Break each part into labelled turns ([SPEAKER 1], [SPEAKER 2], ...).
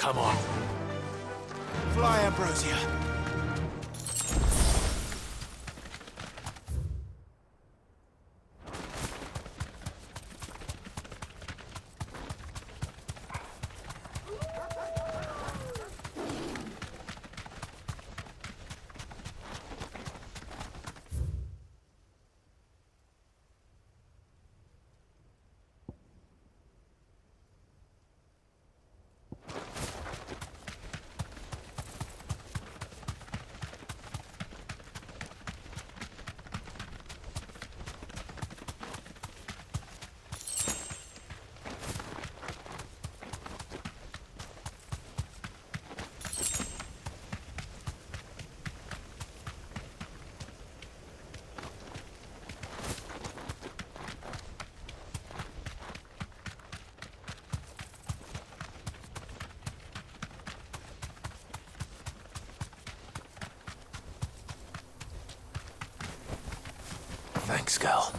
[SPEAKER 1] Come on.
[SPEAKER 2] Fly, Ambrosia.
[SPEAKER 1] Thanks, girl.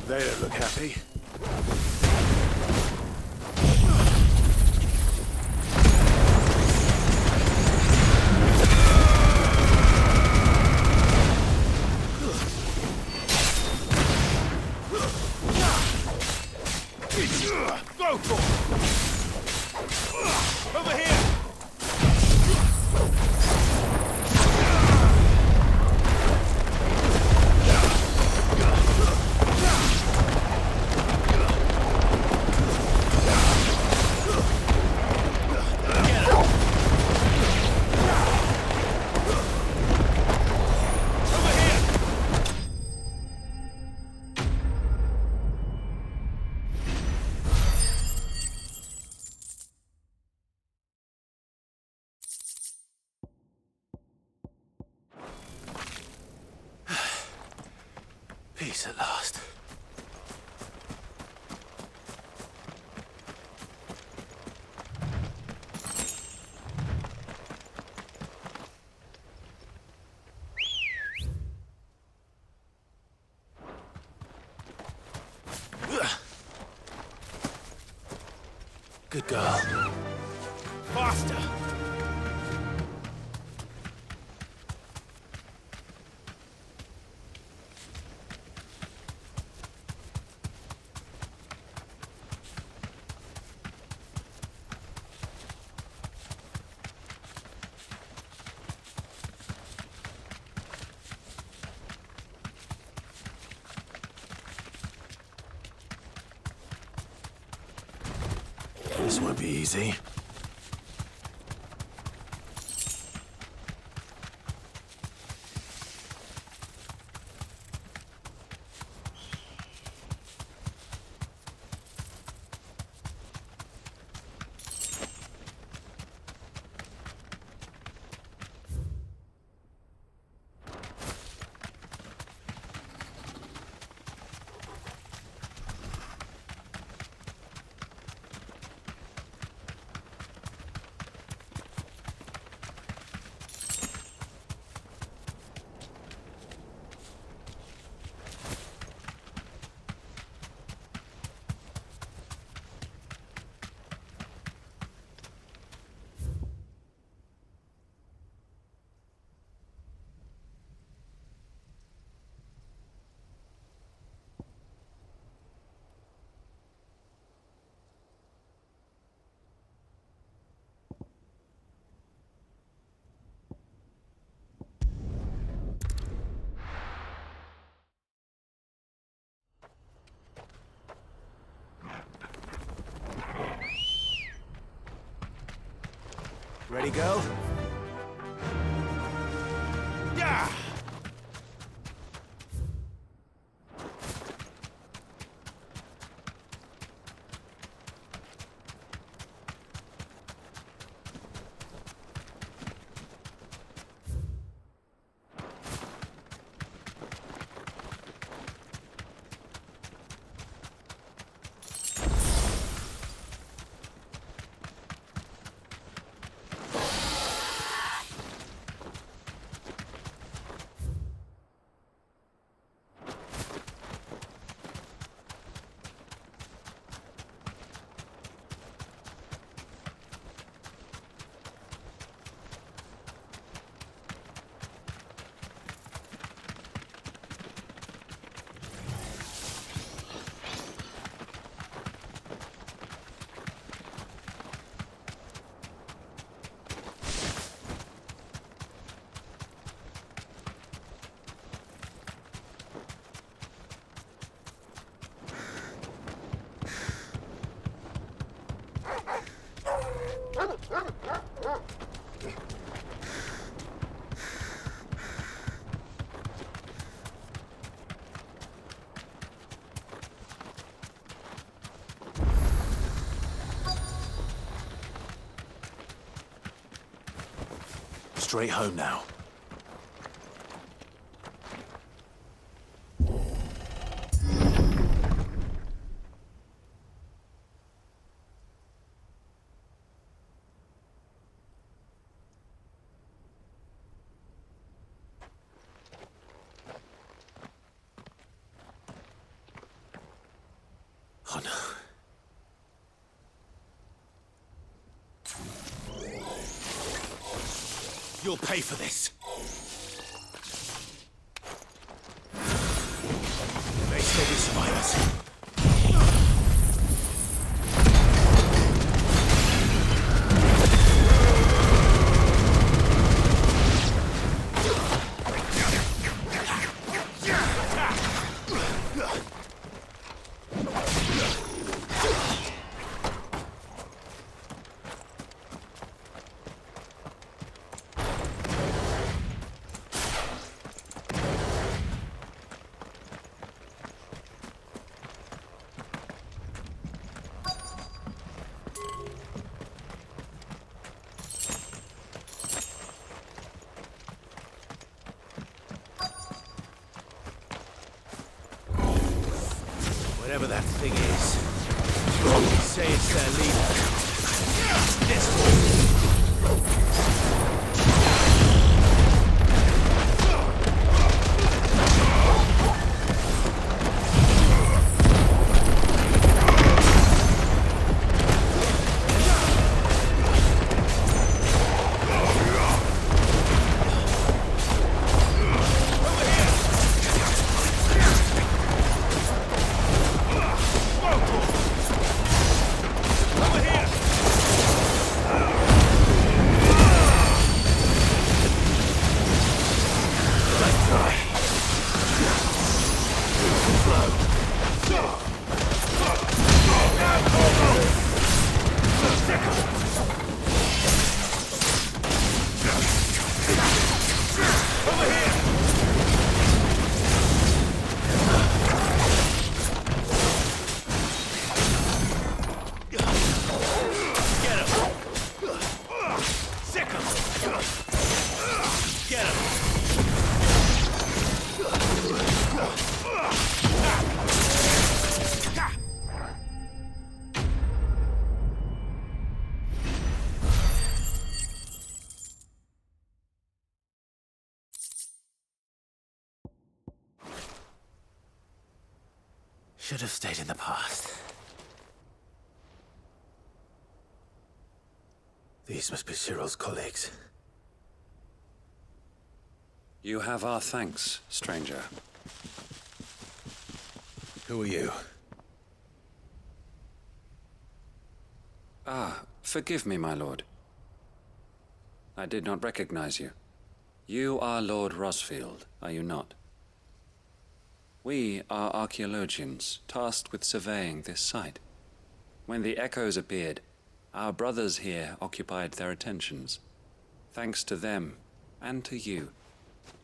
[SPEAKER 2] They don't look happy. Go for it! Over here!
[SPEAKER 1] Peace at last. Good girl.
[SPEAKER 2] Faster!
[SPEAKER 1] This won't be easy.
[SPEAKER 2] Ready, go? Yeah!
[SPEAKER 1] straight home now. Oh no. You'll pay for this. They say we survivors. Whatever that thing is, say it's their leader. This one. Should have stayed in the past. These must be Cyril's colleagues.
[SPEAKER 3] You have our thanks, stranger.
[SPEAKER 1] Who are you?
[SPEAKER 3] Forgive me, my lord. I did not recognize you. You are Lord Rosfield, are you not? We are archaeologians, tasked with surveying this site. When the echoes appeared, our brothers here occupied their attentions. Thanks to them, and to you,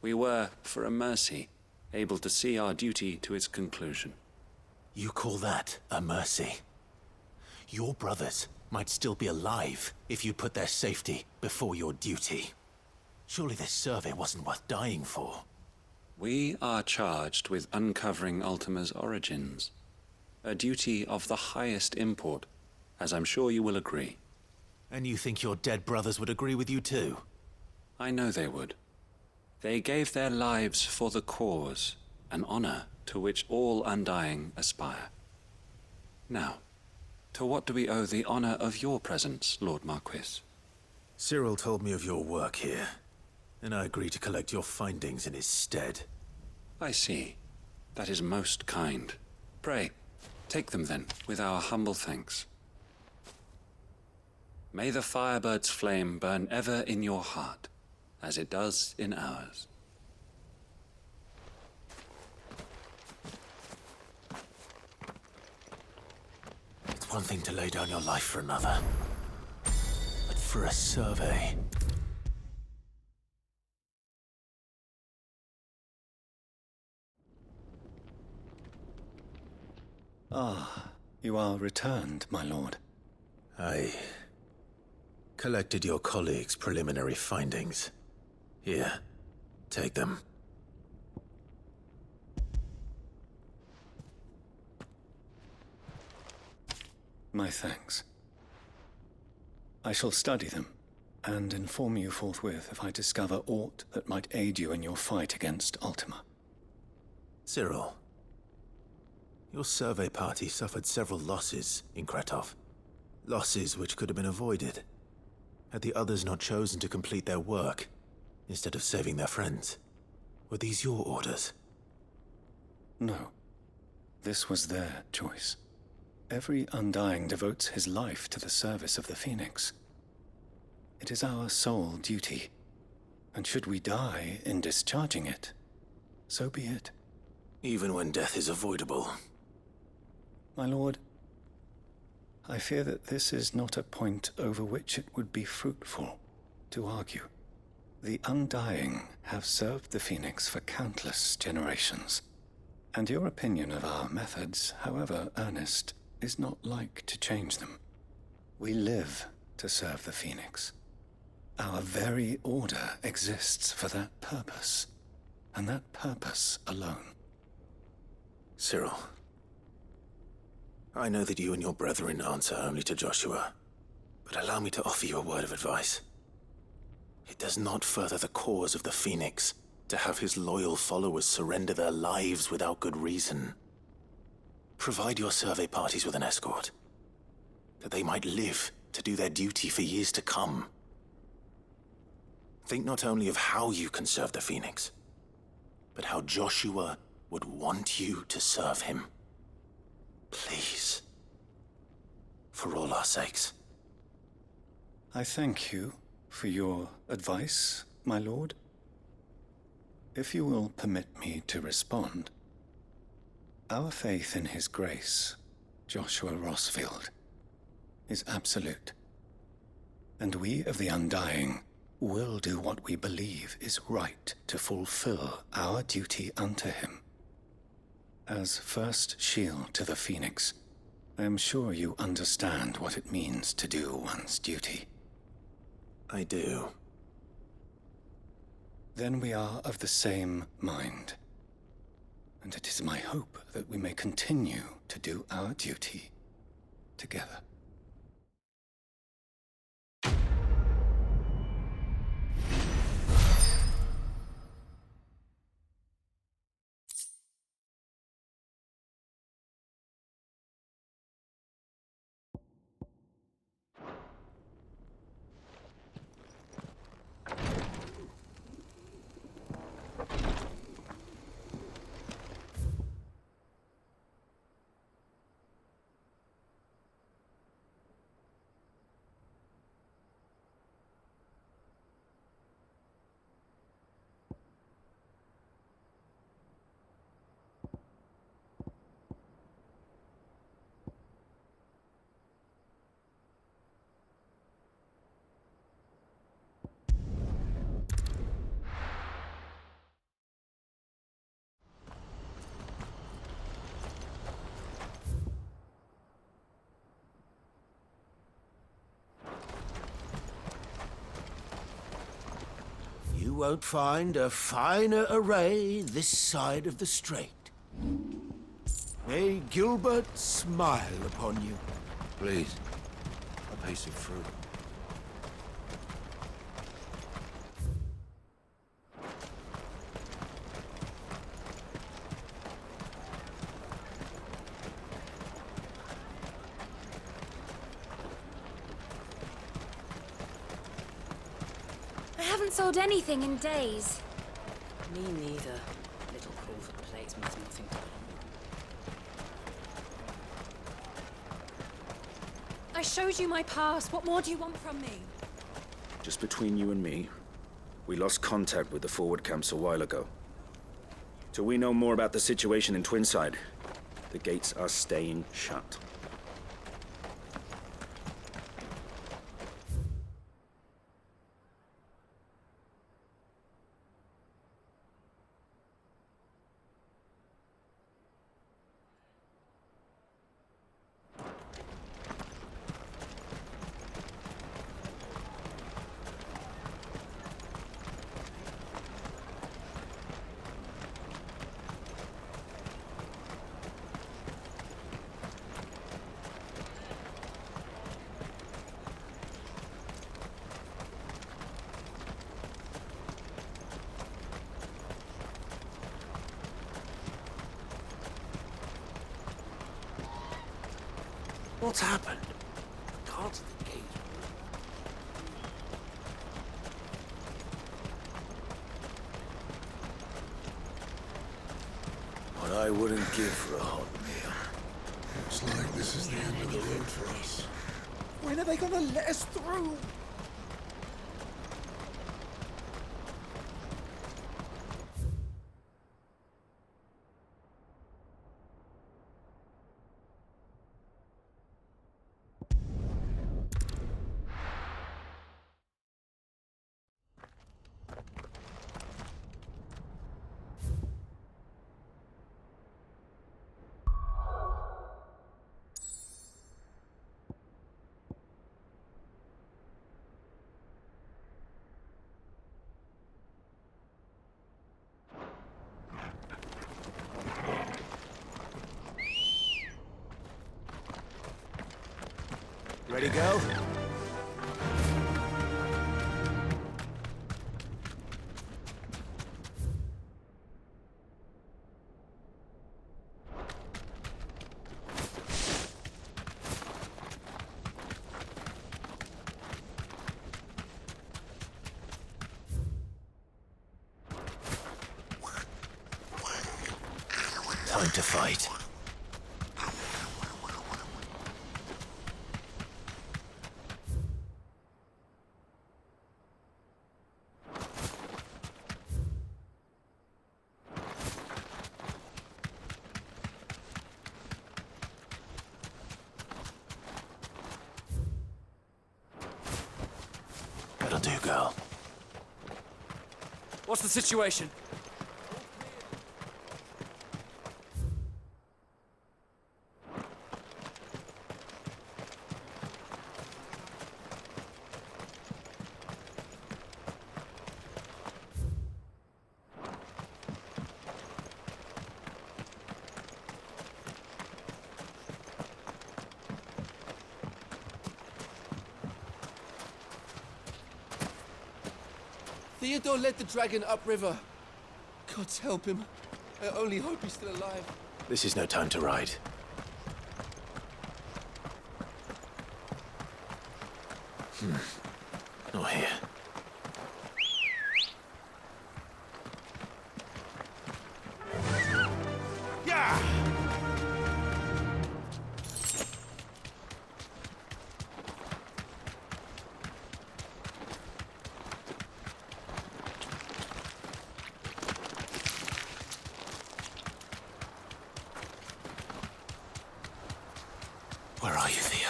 [SPEAKER 3] we were, for a mercy, able to see our duty to its conclusion.
[SPEAKER 1] You call that a mercy? Your brothers might still be alive if you put their safety before your duty. Surely this survey wasn't worth dying for.
[SPEAKER 3] We are charged with uncovering Ultima's origins, a duty of the highest import, as I'm sure you will agree.
[SPEAKER 1] And you think your dead brothers would agree with you too?
[SPEAKER 3] I know they would. They gave their lives for the cause, an honor to which all undying aspire. Now, to what do we owe the honor of your presence, Lord Marquis?
[SPEAKER 1] Cyril told me of your work here, and I agreed to collect your findings in his stead.
[SPEAKER 3] I see. That is most kind. Pray, take them then, with our humble thanks. May the Firebird's flame burn ever in your heart, as it does in ours.
[SPEAKER 1] It's one thing to lay down your life for another, but for a survey...
[SPEAKER 4] Ah, you are returned, my lord.
[SPEAKER 1] I collected your colleagues' preliminary findings. Here, take them.
[SPEAKER 4] My thanks. I shall study them, and inform you forthwith if I discover aught that might aid you in your fight against Ultima.
[SPEAKER 1] Cyril, your survey party suffered several losses in Kretov. Losses which could have been avoided, had the others not chosen to complete their work, instead of saving their friends. Were these your orders?
[SPEAKER 4] No. This was their choice. Every Undying devotes his life to the service of the Phoenix. It is our sole duty, and should we die in discharging it, so be it.
[SPEAKER 1] Even when death is avoidable.
[SPEAKER 4] My lord, I fear that this is not a point over which it would be fruitful to argue. The Undying have served the Phoenix for countless generations, and your opinion of our methods, however earnest, is not like to change them. We live to serve the Phoenix. Our very order exists for that purpose, and that purpose alone.
[SPEAKER 1] Cyril, I know that you and your brethren answer only to Joshua, but allow me to offer you a word of advice. It does not further the cause of the Phoenix to have his loyal followers surrender their lives without good reason. Provide your survey parties with an escort, that they might live to do their duty for years to come. Think not only of how you can serve the Phoenix, but how Joshua would want you to serve him. Please. For all our sakes.
[SPEAKER 4] I thank you for your advice, my lord. If you will permit me to respond, our faith in his grace, Joshua Rossfield, is absolute. And we of the Undying will do what we believe is right to fulfill our duty unto him. As first shield to the Phoenix, I am sure you understand what it means to do one's duty.
[SPEAKER 1] I do.
[SPEAKER 4] Then we are of the same mind. And it is my hope that we may continue to do our duty together.
[SPEAKER 2] You won't find a finer array this side of the strait. May Gilbert smile upon you.
[SPEAKER 5] Please, a piece of fruit.
[SPEAKER 6] I haven't sold anything in days.
[SPEAKER 7] Me neither. Little call for the plates means nothing to me.
[SPEAKER 6] I showed you my pass. What more do you want from me?
[SPEAKER 5] Just between you and me, we lost contact with the forward camps a while ago. Till we know more about the situation in Twinside, the gates are staying shut.
[SPEAKER 2] What's happened? Guards at the gate. What I wouldn't give for a hot meal.
[SPEAKER 8] Looks like this is the end of the road for us.
[SPEAKER 2] When are they gonna let us through? Ready, go?
[SPEAKER 1] Time to fight. That'll do, girl.
[SPEAKER 9] What's the situation?
[SPEAKER 10] Theodore led the dragon upriver. God help him. I only hope he's still alive.
[SPEAKER 1] This is no time to ride. Not here. Where are you, Theo?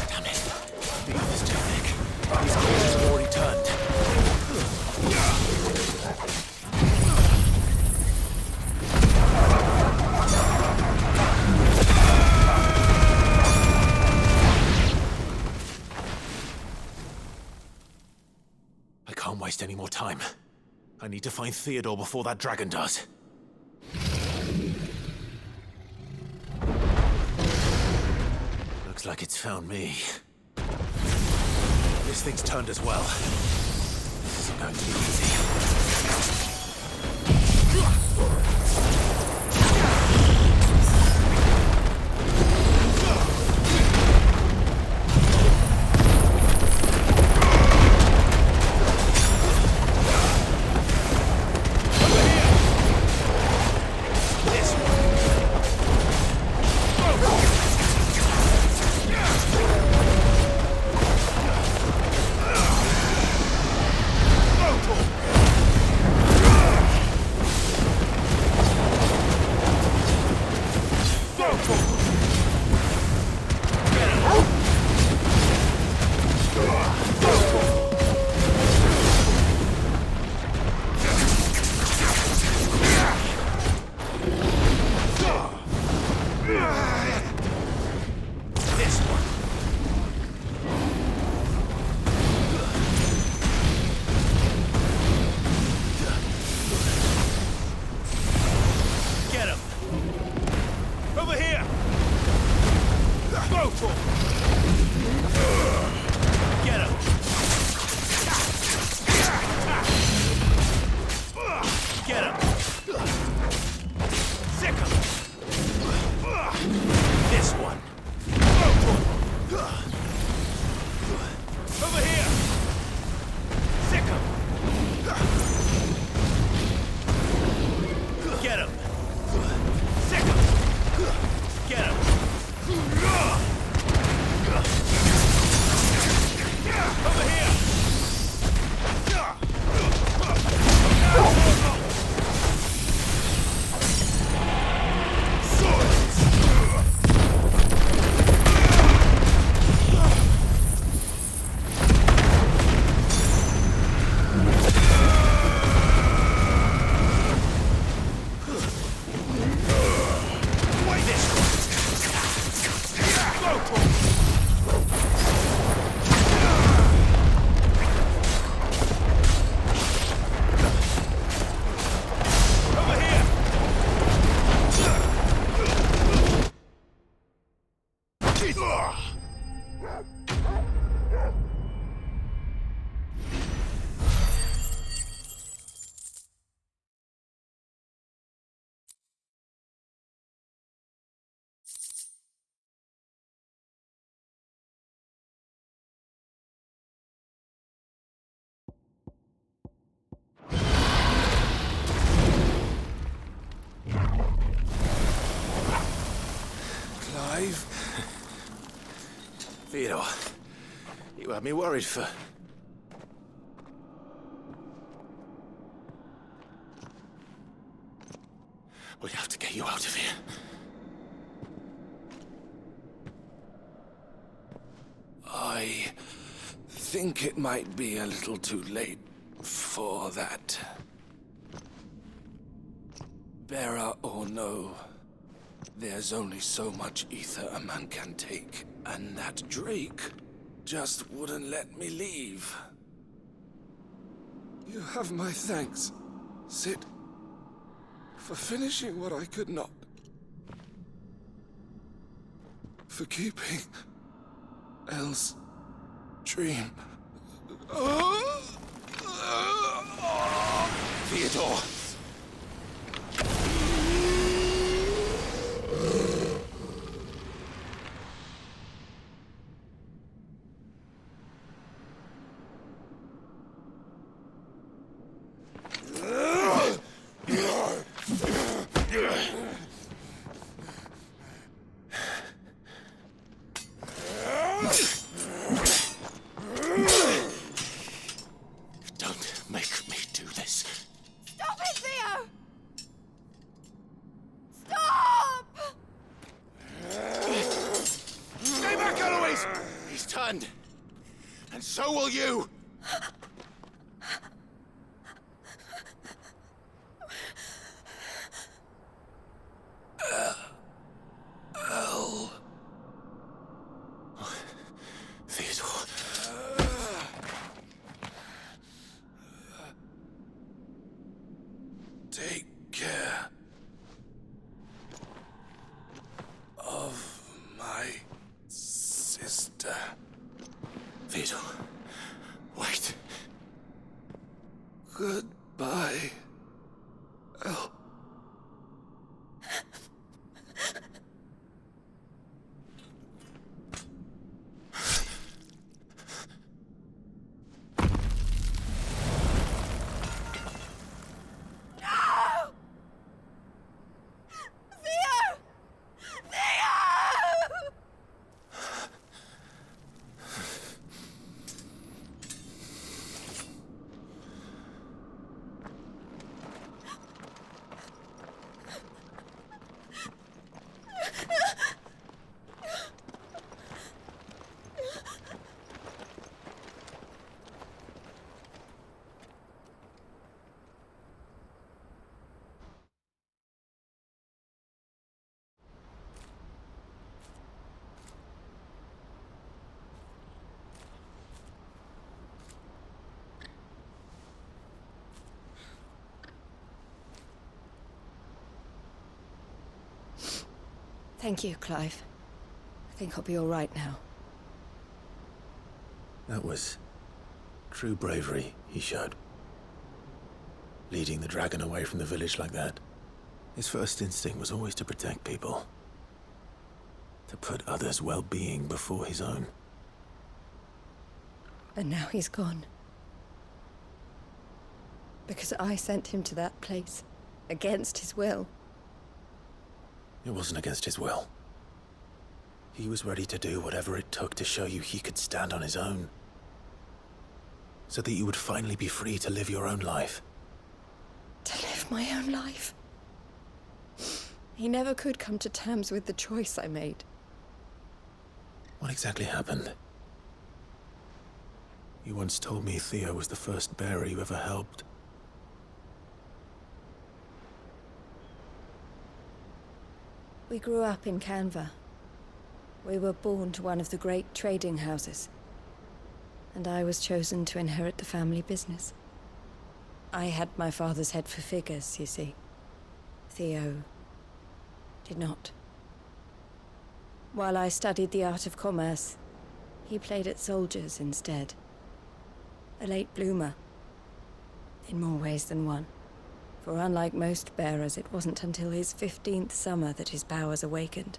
[SPEAKER 1] Damn it. The other's too thick. These corners have already turned. I can't waste any more time. I need to find Theodore before that dragon does. Looks like it's found me. This thing's turned as well. This isn't going to be easy.
[SPEAKER 2] Theodore, you had me worried for... We have to get you out of here.
[SPEAKER 10] I think it might be a little too late for that. Bearer or no, there's only so much ether a man can take, and that Drake just wouldn't let me leave. You have my thanks, Sid, for finishing what I could not. For keeping Elle's dream.
[SPEAKER 2] Theodore! Don't make me do this.
[SPEAKER 6] Stop it, Theo! Stop!
[SPEAKER 2] Stay back, Eloise! He's turned. And so will you! Theodore.
[SPEAKER 10] Take care of my sister.
[SPEAKER 2] Theodore. Wait.
[SPEAKER 10] Goodbye, Elle.
[SPEAKER 7] Thank you, Clive. I think I'll be all right now.
[SPEAKER 1] That was true bravery he showed. Leading the dragon away from the village like that. His first instinct was always to protect people. To put others' well-being before his own.
[SPEAKER 7] And now he's gone. Because I sent him to that place, against his will.
[SPEAKER 1] It wasn't against his will. He was ready to do whatever it took to show you he could stand on his own. So that you would finally be free to live your own life.
[SPEAKER 7] To live my own life? He never could come to terms with the choice I made.
[SPEAKER 1] What exactly happened? You once told me Theo was the first bearer you ever helped.
[SPEAKER 7] We grew up in Canva. We were born to one of the great trading houses. And I was chosen to inherit the family business. I had my father's head for figures, you see. Theo did not. While I studied the art of commerce, he played at soldiers instead. A late bloomer, in more ways than one. For unlike most bearers, it wasn't until his 15th summer that his powers awakened.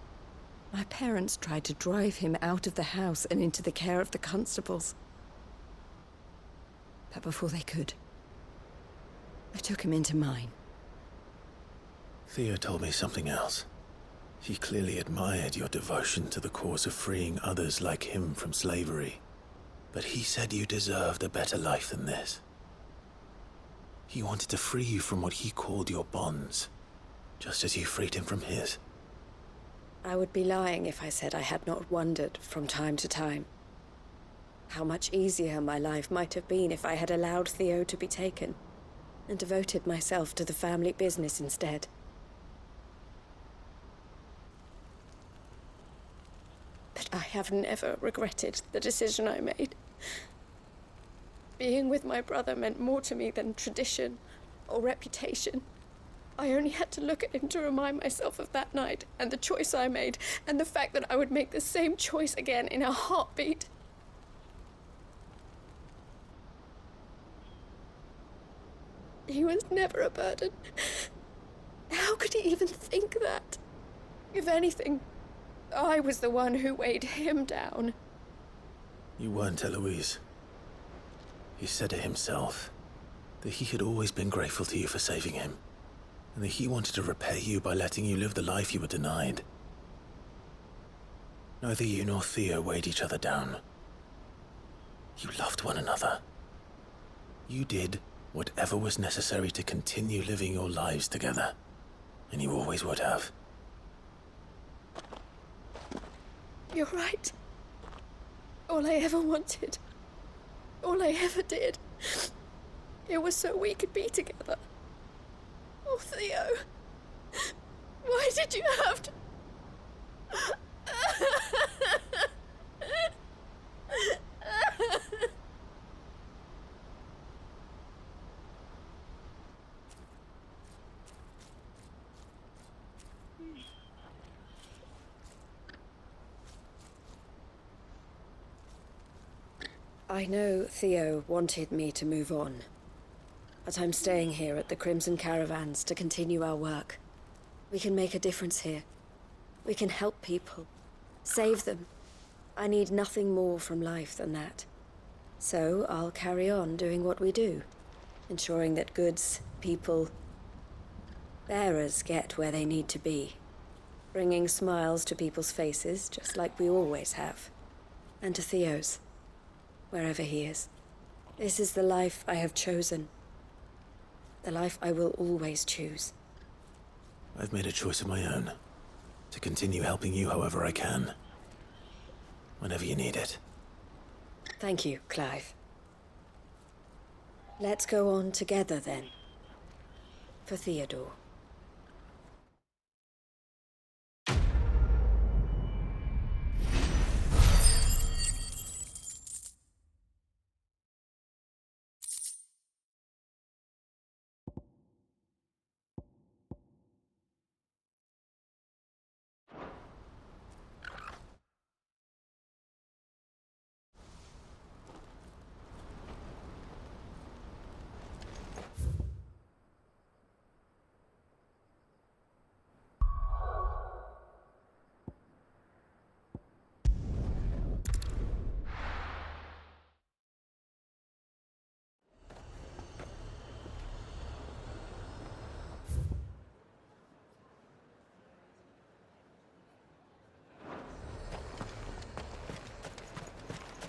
[SPEAKER 7] My parents tried to drive him out of the house and into the care of the constables. But before they could, I took him into mine.
[SPEAKER 1] Theo told me something else. He clearly admired your devotion to the cause of freeing others like him from slavery. But he said you deserved a better life than this. He wanted to free you from what he called your bonds, just as you freed him from his.
[SPEAKER 7] I would be lying if I said I had not wondered from time to time how much easier my life might have been if I had allowed Theo to be taken and devoted myself to the family business instead. But I have never regretted the decision I made. Being with my brother meant more to me than tradition or reputation. I only had to look at him to remind myself of that night and the choice I made and the fact that I would make the same choice again in a heartbeat. He was never a burden. How could he even think that? If anything, I was the one who weighed him down.
[SPEAKER 1] You weren't, Eloise. He said it himself, that he had always been grateful to you for saving him, and that he wanted to repay you by letting you live the life you were denied. Neither you nor Theo weighed each other down. You loved one another. You did whatever was necessary to continue living your lives together, and you always would have.
[SPEAKER 7] You're right. All I ever wanted, all I ever did, it was so we could be together. Oh, Theo, why did you have to... I know Theo wanted me to move on, but I'm staying here at the Crimson Caravans to continue our work. We can make a difference here. We can help people, save them. I need nothing more from life than that. So I'll carry on doing what we do, ensuring that goods, people, bearers get where they need to be, bringing smiles to people's faces just like we always have, and to Theo's. Wherever he is. This is the life I have chosen. The life I will always choose.
[SPEAKER 1] I've made a choice of my own, to continue helping you however I can. Whenever you need it.
[SPEAKER 7] Thank you, Clive. Let's go on together then. For Theodore.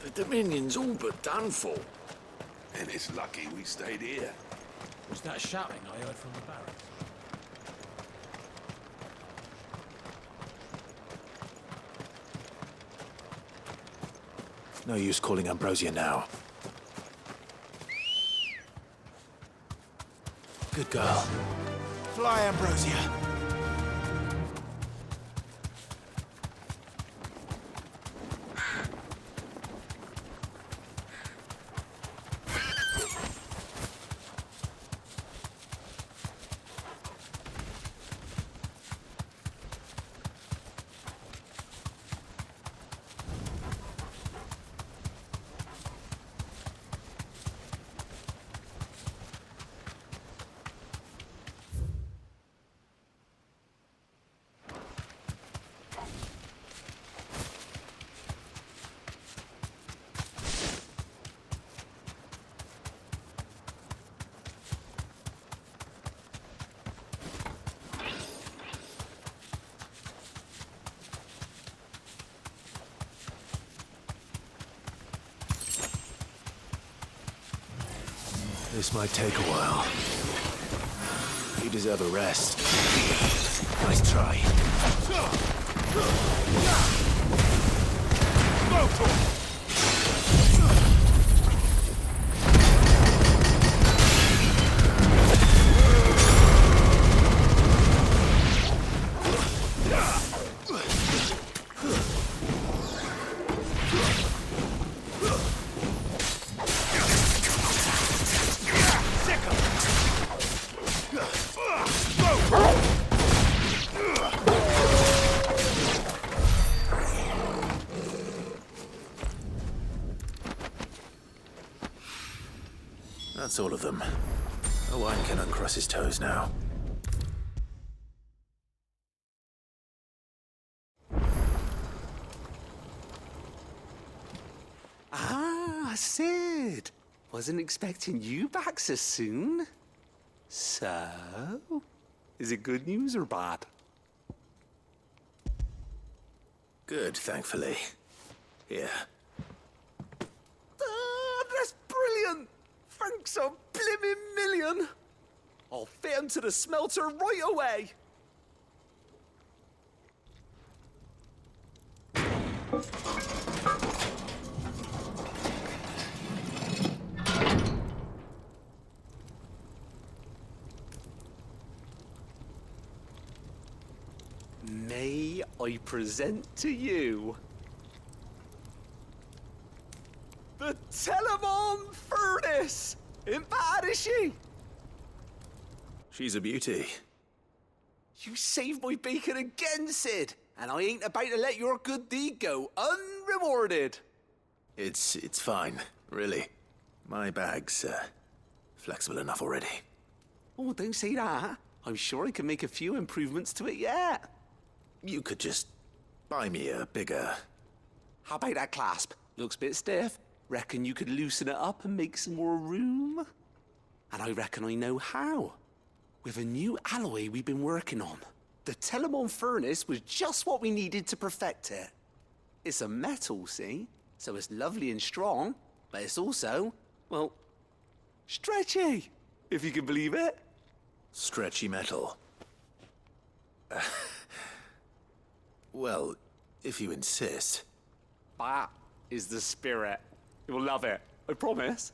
[SPEAKER 10] The Dominion's all but done for.
[SPEAKER 8] And it's lucky we stayed here.
[SPEAKER 2] Was that shouting I heard from the barracks?
[SPEAKER 1] No use calling Ambrosia now. Good girl. Fly, Ambrosia. This might take a while. You deserve a rest. Nice try. That's all of them. Owain can uncross his toes now.
[SPEAKER 9] Ah, Sid! Wasn't expecting you back so soon. So, is it good news or bad?
[SPEAKER 1] Good, thankfully. Here.
[SPEAKER 9] Ah, that's brilliant! Thanks a blimmin' million! I'll fit 'em to the smelter right away! May I present to you the Telemon Furnace! Ain't bad, is she?
[SPEAKER 1] She's a beauty.
[SPEAKER 9] You saved my bacon again, Sid, and I ain't about to let your good deed go unrewarded.
[SPEAKER 1] It's fine, really. My bag's flexible enough already.
[SPEAKER 9] Oh, don't say that. I'm sure I can make a few improvements to it yet.
[SPEAKER 1] You could just buy me a bigger...
[SPEAKER 9] How about that clasp? Looks a bit stiff. Reckon you could loosen it up and make some more room? And I reckon I know how. With a new alloy we've been working on. The Telemon Furnace was just what we needed to perfect it. It's a metal, see? So it's lovely and strong, but it's also, well, stretchy, if you can believe it.
[SPEAKER 1] Stretchy metal. Well, if you insist.
[SPEAKER 9] That is the spirit. You'll love it, I promise.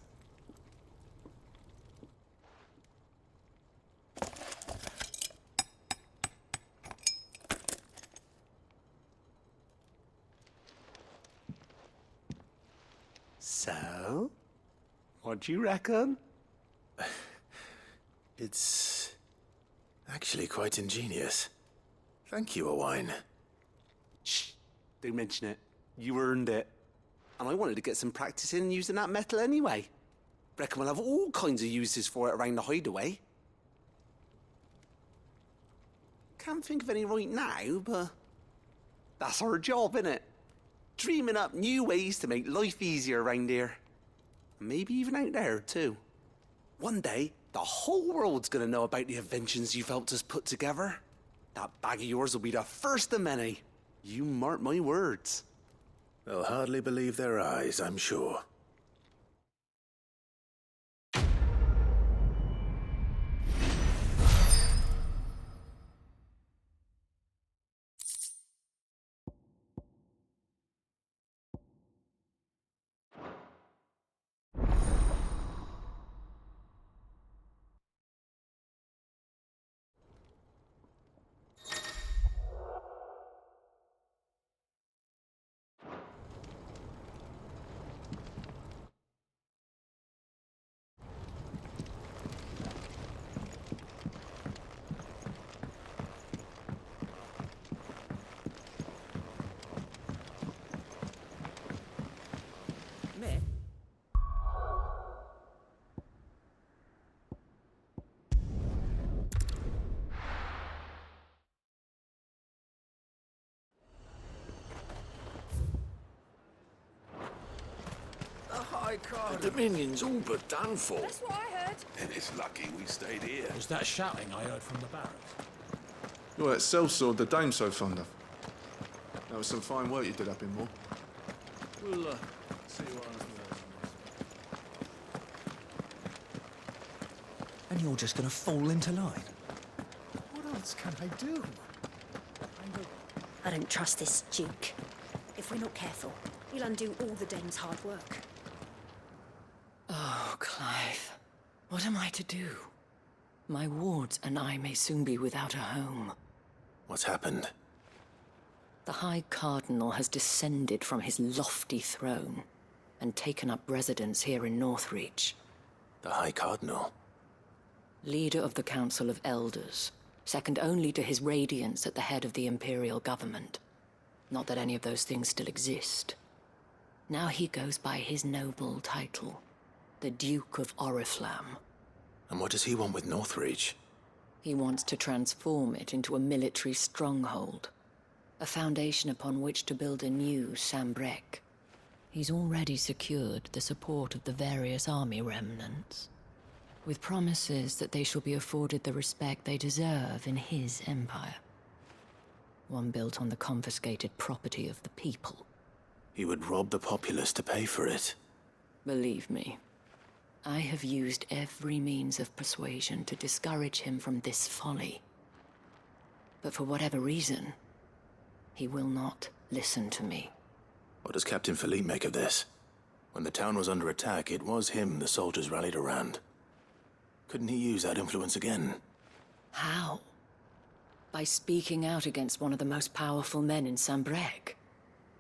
[SPEAKER 9] So, what do you reckon?
[SPEAKER 1] It's actually quite ingenious. Thank you, Owain.
[SPEAKER 9] Shh, don't mention it. You earned it. And I wanted to get some practice in using that metal anyway. Reckon we'll have all kinds of uses for it around the hideaway. Can't think of any right now, but that's our job, innit? Dreaming up new ways to make life easier around here. Maybe even out there, too. One day, the whole world's gonna know about the inventions you've helped us put together. That bag of yours will be the first of many. You mark my words.
[SPEAKER 1] They'll hardly believe their eyes, I'm sure.
[SPEAKER 2] The Dominion's all but done for.
[SPEAKER 6] That's what I heard.
[SPEAKER 2] And it's lucky we stayed here.
[SPEAKER 11] Was that shouting I heard from the barracks?
[SPEAKER 8] You're that sellsword the dame's so fond of. That was some fine work you did up in Moor. We'll see you on
[SPEAKER 12] And you're just gonna fall into line.
[SPEAKER 11] What else can I do?
[SPEAKER 6] I don't trust this Duke. If we're not careful, he'll undo all the Dane's hard work.
[SPEAKER 7] Oh, Clive. What am I to do? My wards and I may soon be without a home.
[SPEAKER 1] What's happened?
[SPEAKER 7] The High Cardinal has descended from his lofty throne and taken up residence here in Northreach.
[SPEAKER 1] The High Cardinal?
[SPEAKER 7] Leader of the Council of Elders, second only to his Radiance at the head of the Imperial government. Not that any of those things still exist. Now he goes by his noble title, the Duke of Oriflamme.
[SPEAKER 1] And what does he want with Northreach?
[SPEAKER 7] He wants to transform it into a military stronghold, a foundation upon which to build a new Sambrec. He's already secured the support of the various army remnants, with promises that they shall be afforded the respect they deserve in his empire. One built on the confiscated property of the people.
[SPEAKER 1] He would rob the populace to pay for it.
[SPEAKER 7] Believe me, I have used every means of persuasion to discourage him from this folly. But for whatever reason, he will not listen to me.
[SPEAKER 1] What does Captain Philippe make of this? When the town was under attack, it was him the soldiers rallied around. Couldn't he use that influence again?
[SPEAKER 7] How? By speaking out against one of the most powerful men in Sambrec.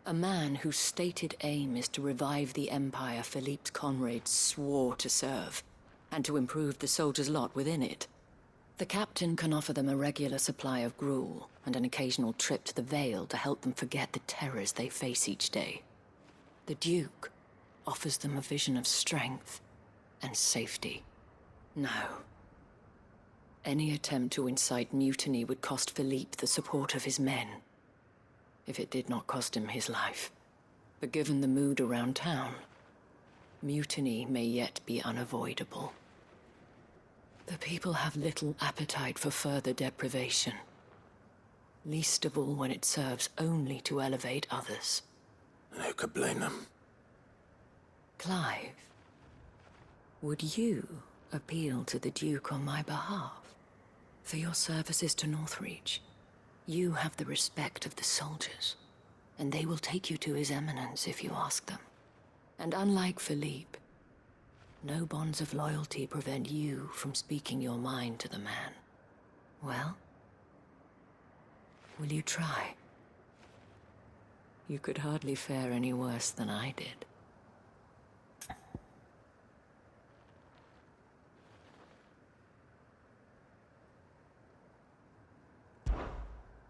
[SPEAKER 7] A man whose stated aim is to revive the empire Philippe's comrades swore to serve, and to improve the soldiers' lot within it. The captain can offer them a regular supply of gruel, and an occasional trip to the Vale to help them forget the terrors they face each day. The Duke offers them a vision of strength and safety. No. Any attempt to incite mutiny would cost Philippe the support of his men, if it did not cost him his life. But given the mood around town, mutiny may yet be unavoidable. The people have little appetite for further deprivation, least of all when it serves only to elevate others.
[SPEAKER 1] And who could blame them?
[SPEAKER 7] Clive, would you appeal to the Duke on my behalf? For your services to Northreach, you have the respect of the soldiers, and they will take you to His Eminence if you ask them. And unlike Philippe, no bonds of loyalty prevent you from speaking your mind to the man. Well, will you try? You could hardly fare any worse than I did.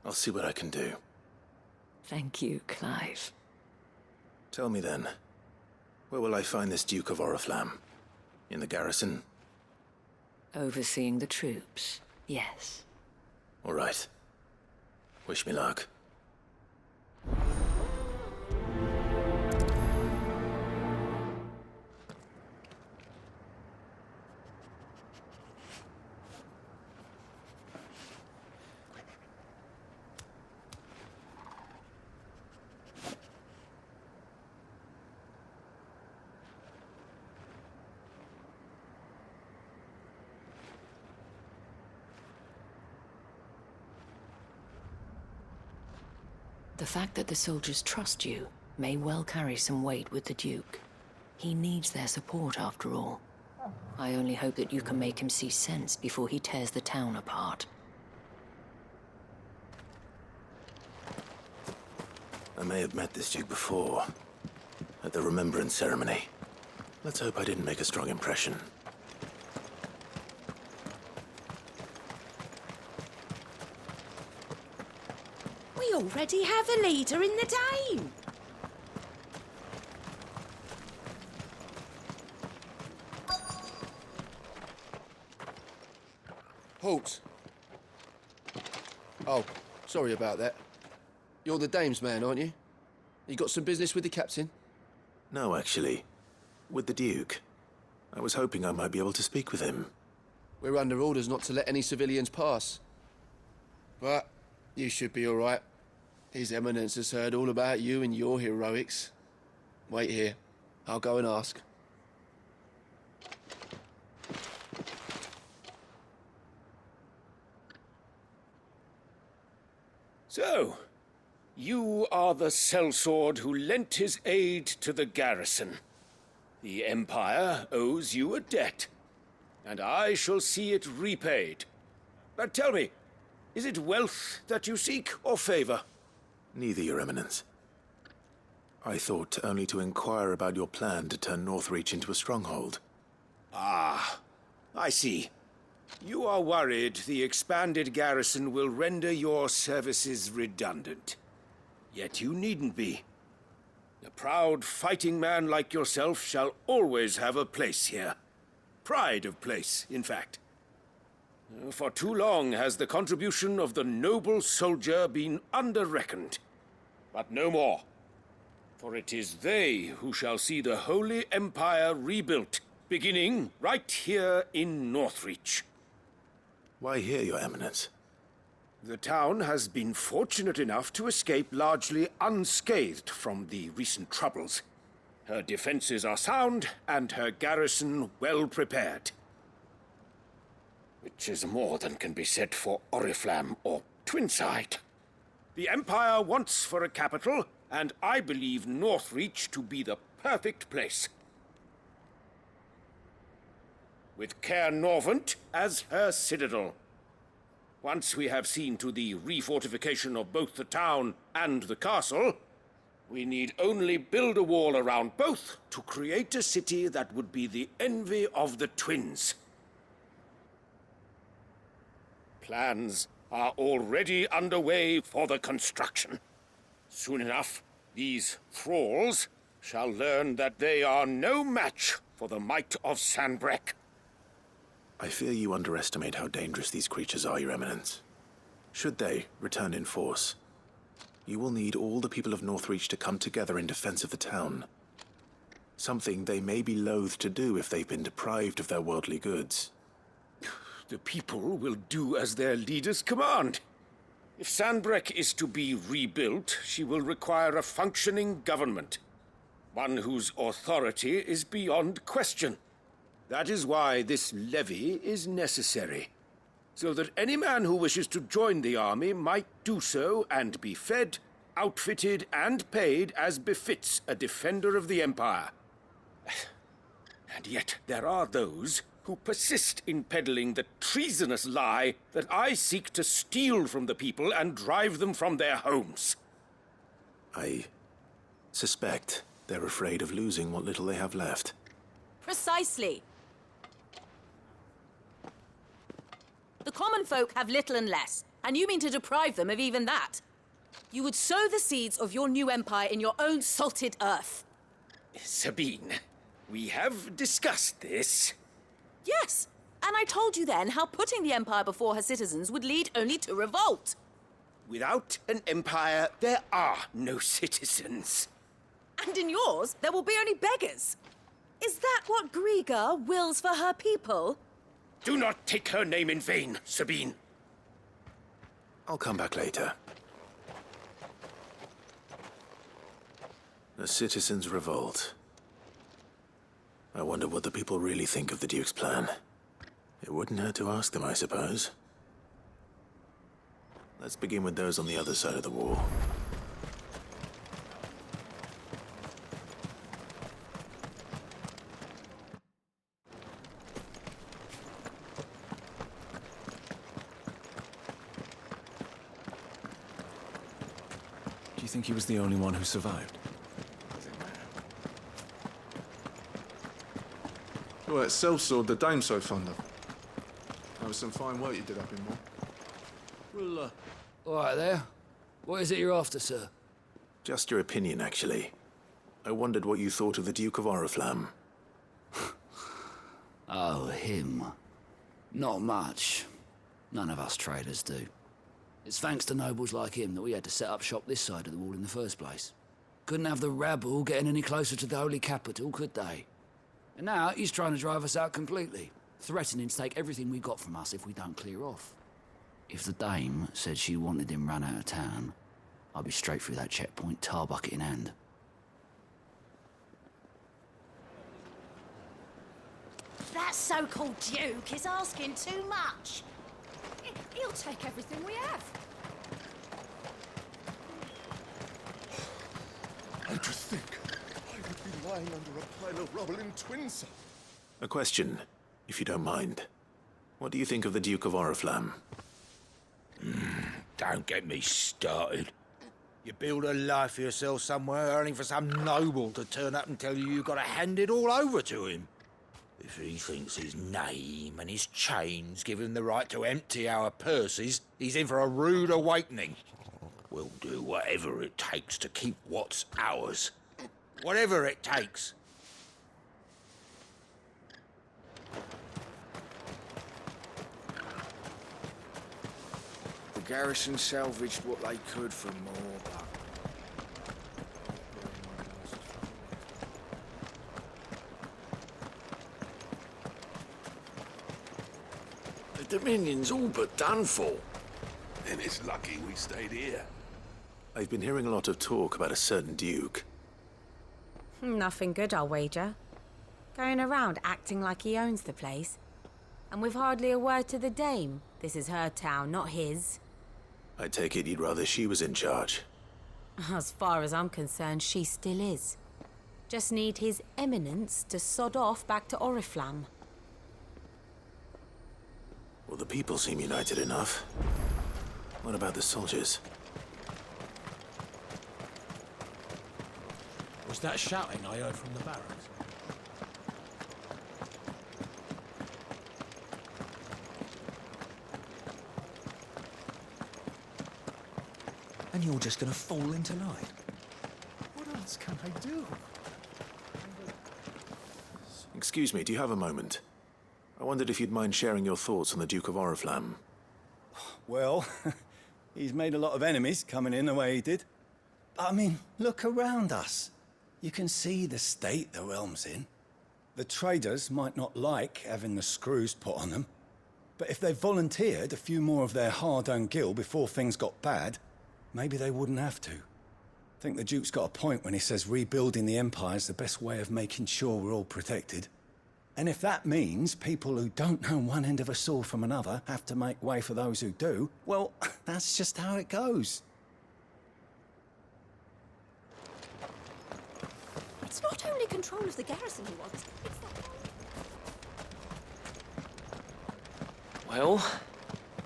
[SPEAKER 1] I'll see what I can do.
[SPEAKER 7] Thank you, Clive.
[SPEAKER 1] Tell me then, where will I find this Duke of Oriflamme? In the garrison?
[SPEAKER 7] Overseeing the troops, yes.
[SPEAKER 1] All right. Wish me luck.
[SPEAKER 7] The fact that the soldiers trust you may well carry some weight with the Duke. He needs their support, after all. I only hope that you can make him see sense before he tears the town apart.
[SPEAKER 1] I may have met this Duke before, at the Remembrance ceremony. Let's hope I didn't make a strong impression.
[SPEAKER 6] We already have a leader in the Dane.
[SPEAKER 2] Halt! Oh, sorry about that. You're the dame's man, aren't you? You got some business with the captain?
[SPEAKER 1] No, actually. With the Duke. I was hoping I might be able to speak with him.
[SPEAKER 2] We're under orders not to let any civilians pass. But you should be all right. His Eminence has heard all about you and your heroics. Wait here. I'll go and ask. So, you are the sellsword who lent his aid to the garrison. The Empire owes you a debt, and I shall see it repaid. But tell me, is it wealth that you seek, or favor?
[SPEAKER 1] Neither, Your Eminence. I thought only to inquire about your plan to turn Northreach into a stronghold.
[SPEAKER 2] Ah, I see. You are worried the expanded garrison will render your services redundant. Yet you needn't be. A proud fighting man like yourself shall always have a place here. Pride of place, in fact. For too long has the contribution of the noble soldier been under-reckoned. But no more. For it is they who shall see the Holy Empire rebuilt, beginning right here in Northreach.
[SPEAKER 1] Why here, Your Eminence?
[SPEAKER 2] The town has been fortunate enough to escape largely unscathed from the recent troubles. Her defenses are sound, and her garrison well prepared. Which is more than can be said for Oriflamme or Twinside. The Empire wants for a capital, and I believe Northreach to be the perfect place. With Caer Norvent as her citadel. Once we have seen to the refortification of both the town and the castle, we need only build a wall around both to create a city that would be the envy of the twins. Plans are already underway for the construction. Soon enough, these thralls shall learn that they are no match for the might of Sanbreque.
[SPEAKER 1] I fear you underestimate how dangerous these creatures are, Your Eminence. Should they return in force, you will need all the people of Northreach to come together in defense of the town. Something they may be loath to do if they've been deprived of their worldly goods.
[SPEAKER 2] The people will do as their leaders command. If Sanbreque is to be rebuilt, she will require a functioning government. One whose authority is beyond question. That is why this levy is necessary. So that any man who wishes to join the army might do so and be fed, outfitted, and paid as befits a defender of the Empire. And yet there are those who persist in peddling the treasonous lie that I seek to steal from the people and drive them from their homes.
[SPEAKER 1] I suspect they're afraid of losing what little they have left.
[SPEAKER 13] Precisely. The common folk have little and less, and you mean to deprive them of even that. You would sow the seeds of your new empire in your own salted earth.
[SPEAKER 2] Sabine, we have discussed this.
[SPEAKER 13] Yes, and I told you then how putting the empire before her citizens would lead only to revolt.
[SPEAKER 2] Without an empire, there are no citizens.
[SPEAKER 13] And in yours, there will be only beggars. Is that what Griga wills for her people?
[SPEAKER 2] Do not take her name in vain, Sabine.
[SPEAKER 1] I'll come back later. The citizens revolt. I wonder what the people really think of the Duke's plan. It wouldn't hurt to ask them, I suppose. Let's begin with those on the other side of the wall.
[SPEAKER 12] Do you think he was the only one who survived?
[SPEAKER 8] Well, that sellsword the dame's so fond of. That was some fine work you did up in Moor.
[SPEAKER 14] Well, all right there. What is it you're after, sir?
[SPEAKER 1] Just your opinion, actually. I wondered what you thought of the Duke of Oriflamme.
[SPEAKER 14] Oh, him. Not much. None of us traders do. It's thanks to nobles like him that we had to set up shop this side of the wall in the first place. Couldn't have the rabble getting any closer to the holy capital, could they? And now he's trying to drive us out completely, threatening to take everything we got from us if we don't clear off. If the dame said she wanted him run out of town, I'd be straight through that checkpoint, tar bucket in hand.
[SPEAKER 6] That so-called Duke is asking too much. He'll take everything we have.
[SPEAKER 11] And to think, I would be lying under a pile of rubble in Twinside.
[SPEAKER 1] A question, if you don't mind. What do you think of the Duke of Oriflamme?
[SPEAKER 15] Don't get me started. You build a life for yourself somewhere, only for some noble to turn up and tell you you've got to hand it all over to him. If he thinks his name and his chains give him the right to empty our purses, he's in for a rude awakening. We'll do whatever it takes to keep what's ours. Whatever it takes.
[SPEAKER 10] The garrison salvaged what they could from more, but...
[SPEAKER 15] The Dominion's all but done for.
[SPEAKER 10] Then it's lucky we stayed here.
[SPEAKER 1] I've been hearing a lot of talk about a certain Duke.
[SPEAKER 16] Nothing good, I'll wager. Going around acting like he owns the place. And with hardly a word to the dame. This is her town, not his.
[SPEAKER 1] I take it you'd rather she was in charge.
[SPEAKER 16] As far as I'm concerned, she still is. Just need his eminence to sod off back to Oriflamme.
[SPEAKER 1] Well, the people seem united enough. What about the soldiers?
[SPEAKER 15] Was that shouting I heard from the barracks?
[SPEAKER 11] And you're just gonna fall into line? What else can I do?
[SPEAKER 1] Excuse me, do you have a moment? I wondered if you'd mind sharing your thoughts on the Duke of Oriflamme.
[SPEAKER 4] Well, he's made a lot of enemies coming in the way he did. But I mean, look around us. You can see the state the realm's in. The traders might not like having the screws put on them, but if they volunteered a few more of their hard-earned gil before things got bad, maybe they wouldn't have to. I think the Duke's got a point when he says rebuilding the Empire's the best way of making sure we're all protected. And if that means people who don't know one end of a sword from another have to make way for those who do, well, that's just how it goes.
[SPEAKER 6] It's not only control of the garrison he wants, it's that...
[SPEAKER 17] Well,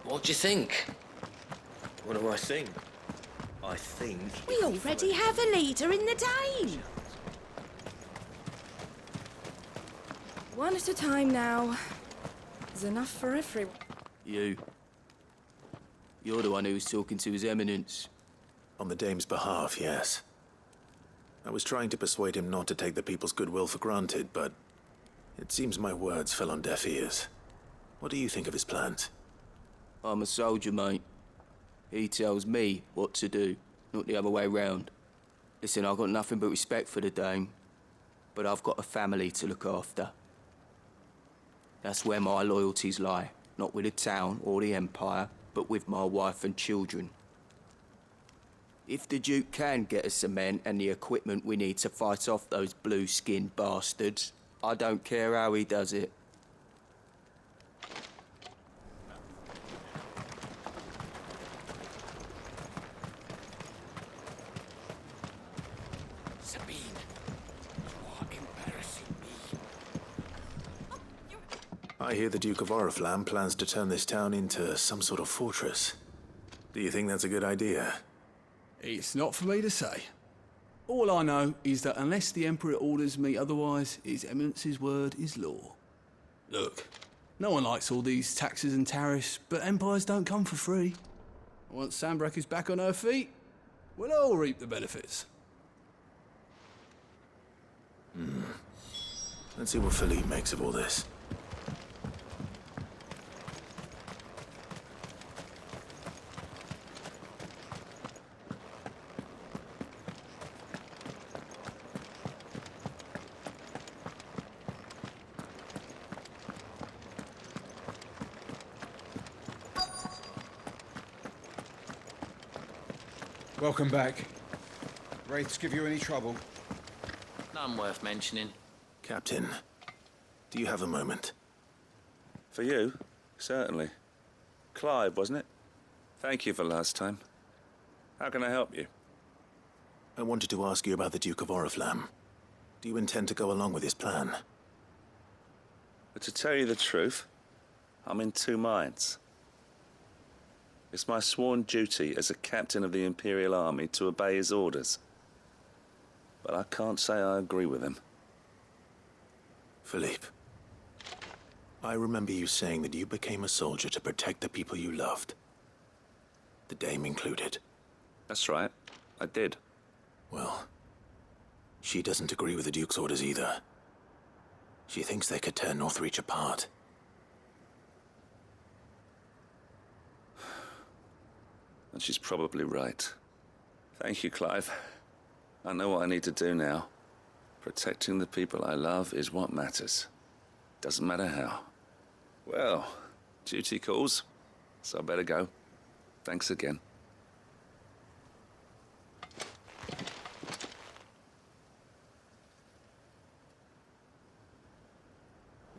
[SPEAKER 17] what do you think?
[SPEAKER 15] What do I think? I think...
[SPEAKER 6] We already have a leader in the Dane!
[SPEAKER 7] One at a time now. There's enough for everyone.
[SPEAKER 17] You. You're the one who was talking to His Eminence.
[SPEAKER 1] On the dame's behalf, yes. I was trying to persuade him not to take the people's goodwill for granted, but it seems my words fell on deaf ears. What do you think of his plans?
[SPEAKER 17] I'm a soldier, mate. He tells me what to do, not the other way round. Listen, I've got nothing but respect for the Dame, but I've got a family to look after. That's where my loyalties lie, not with the town or the Empire, but with my wife and children. If the Duke can get us cement and the equipment we need to fight off those blue-skinned bastards, I don't care how he does it.
[SPEAKER 15] Sabine, you are embarrassing me.
[SPEAKER 1] I hear the Duke of Oriflamme plans to turn this town into some sort of fortress. Do you think that's a good idea?
[SPEAKER 18] It's not for me to say. All I know is that unless the Emperor orders me otherwise, His Eminence's word is law. Look, no one likes all these taxes and tariffs, but empires don't come for free. Once Sanbreque is back on her feet, we'll all reap the benefits.
[SPEAKER 1] Let's see what Philippe makes of all this.
[SPEAKER 19] Welcome back. Wraiths give you any trouble?
[SPEAKER 17] None worth mentioning.
[SPEAKER 1] Captain, do you have a moment?
[SPEAKER 5] For you? Certainly. Clive, wasn't it? Thank you for last time. How can I help you?
[SPEAKER 1] I wanted to ask you about the Duke of Oriflamme. Do you intend to go along with his plan?
[SPEAKER 20] But to tell you the truth, I'm in two minds. It's my sworn duty as a captain of the Imperial Army to obey his orders. But I can't say I agree with him.
[SPEAKER 1] Philippe, I remember you saying that you became a soldier to protect the people you loved. The Dame included.
[SPEAKER 20] That's right, I did.
[SPEAKER 1] Well, she doesn't agree with the Duke's orders either. She thinks they could tear Northreach apart.
[SPEAKER 20] And she's probably right. Thank you, Clive. I know what I need to do now. Protecting the people I love is what matters. Doesn't matter how. Well, duty calls, so I better go. Thanks again.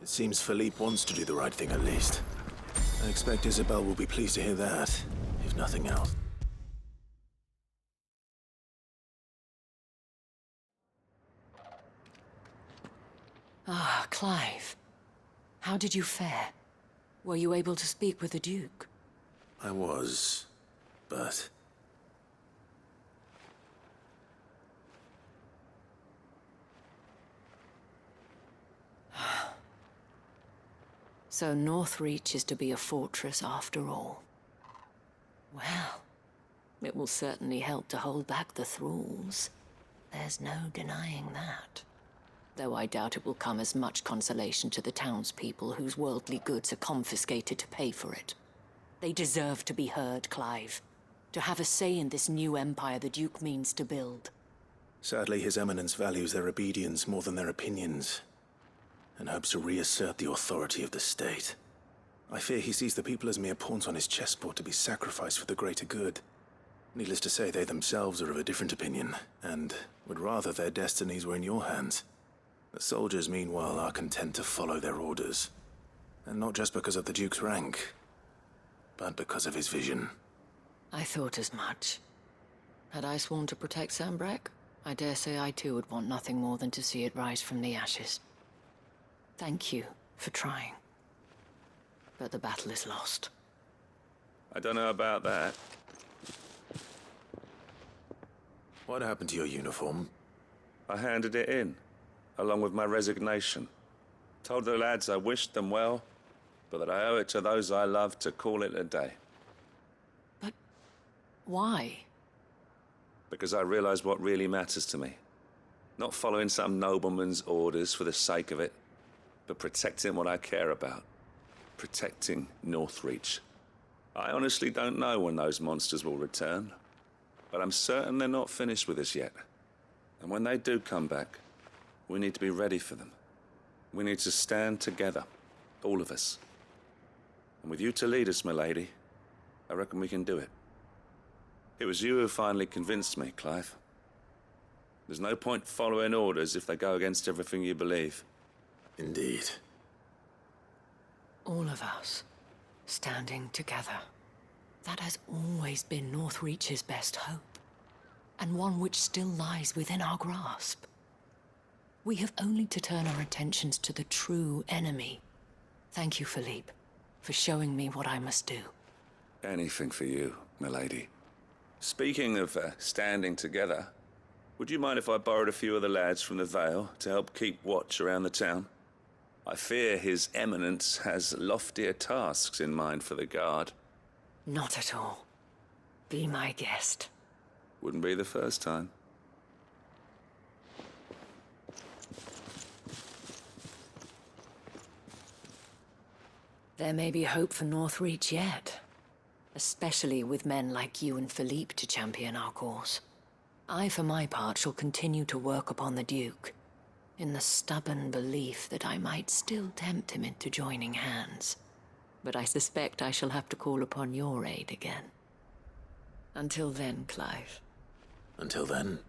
[SPEAKER 1] It seems Philippe wants to do the right thing at least. I expect Isabel will be pleased to hear that, if nothing else.
[SPEAKER 21] Ah, Clive. How did you fare? Were you able to speak with the Duke?
[SPEAKER 1] I was, but...
[SPEAKER 21] So Northreach is to be a fortress after all. Well, it will certainly help to hold back the thralls. There's no denying that. Though I doubt it will come as much consolation to the townspeople whose worldly goods are confiscated to pay for it. They deserve to be heard, Clive. To have a say in this new empire the Duke means to build.
[SPEAKER 1] Sadly, His Eminence values their obedience more than their opinions, and hopes to reassert the authority of the state. I fear he sees the people as mere pawns on his chessboard to be sacrificed for the greater good. Needless to say, they themselves are of a different opinion, and would rather their destinies were in your hands. The soldiers, meanwhile, are content to follow their orders. And not just because of the Duke's rank, but because of his vision.
[SPEAKER 21] I thought as much. Had I sworn to protect Sanbreque, I dare say I too would want nothing more than to see it rise from the ashes. Thank you for trying. But the battle is lost.
[SPEAKER 20] I don't know about that.
[SPEAKER 1] What happened to your uniform?
[SPEAKER 20] I handed it in, along with my resignation. Told the lads I wished them well, but that I owe it to those I love to call it a day.
[SPEAKER 21] But why?
[SPEAKER 20] Because I realize what really matters to me. Not following some nobleman's orders for the sake of it, but protecting what I care about. Protecting Northreach. I honestly don't know when those monsters will return, but I'm certain they're not finished with us yet. And when they do come back, we need to be ready for them. We need to stand together, all of us. And with you to lead us, milady, I reckon we can do it. It was you who finally convinced me, Clive. There's no point following orders if they go against everything you believe.
[SPEAKER 1] Indeed.
[SPEAKER 21] All of us, standing together. That has always been Northreach's best hope, and one which still lies within our grasp. We have only to turn our attentions to the true enemy. Thank you, Philippe, for showing me what I must do.
[SPEAKER 20] Anything for you, milady. Speaking of standing together, would you mind if I borrowed a few of the lads from the Vale to help keep watch around the town? I fear His Eminence has loftier tasks in mind for the guard.
[SPEAKER 21] Not at all. Be my guest.
[SPEAKER 20] Wouldn't be the first time.
[SPEAKER 21] There may be hope for Northreach yet. Especially with men like you and Philippe to champion our cause. I, for my part, shall continue to work upon the Duke, in the stubborn belief that I might still tempt him into joining hands. But I suspect I shall have to call upon your aid again. Until then, Clive.
[SPEAKER 1] Until then?